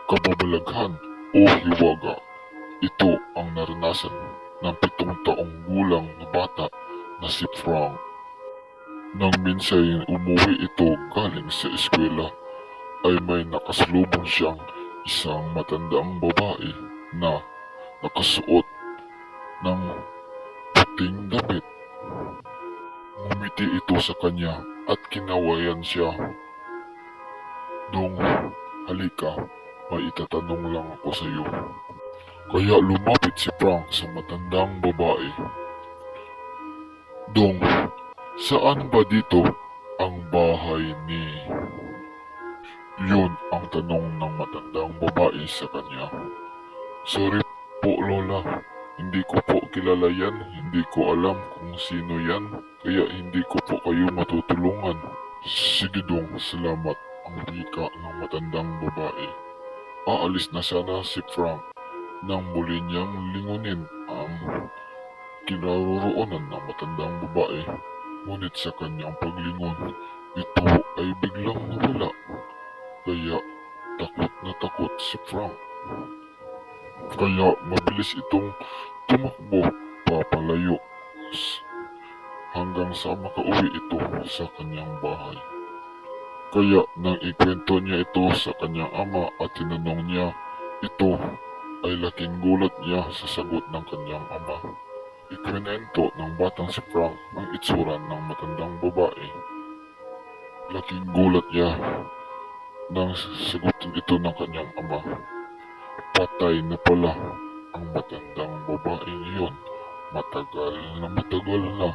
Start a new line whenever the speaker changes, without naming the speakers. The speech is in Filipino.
Kababalaghan o hiwaga. Ito ang naranasan ng 7 taong gulang na bata na si Frank. Nang minsan umuwi ito galing sa eskwela ay may nakasalubong siyang isang matandang babae na nakasuot ng puting damit. Ngumiti ito sa kanya at kinawayan siya. "Dong, halika, may itatanong lang ako sa iyo." Kaya lumapit si Frank sa matandang babae. "Dong, saan ba dito ang bahay ni..." Yun ang tanong ng matandang babae sa kanya. "Sorry po Lola, hindi ko po kilala yan, hindi ko alam kung sino yan, kaya hindi ko po kayo matutulungan." "Sige Dong, salamat," ang wika ng matandang babae. Aalis na sana si Frank nang muli niyang lingunin ang kinaroroonan ng matandang babae. Ngunit sa kanyang paglingon, ito ay biglang nawala. Kaya takot na takot si Frank. Kaya mabilis itong tumakbo papalayo hanggang sa makauwi ito sa kanyang bahay. Kaya nang ikwento niya ito sa kanyang ama at tinanong niya ito, ay laking gulat niya sa sagot ng kanyang ama. Ikwento ng batang si Frank ang itsura ng matandang babae. Laking gulat niya nang sagutin ito ng kanyang ama. Patay na pala ang matandang babae iyon. Matagal na.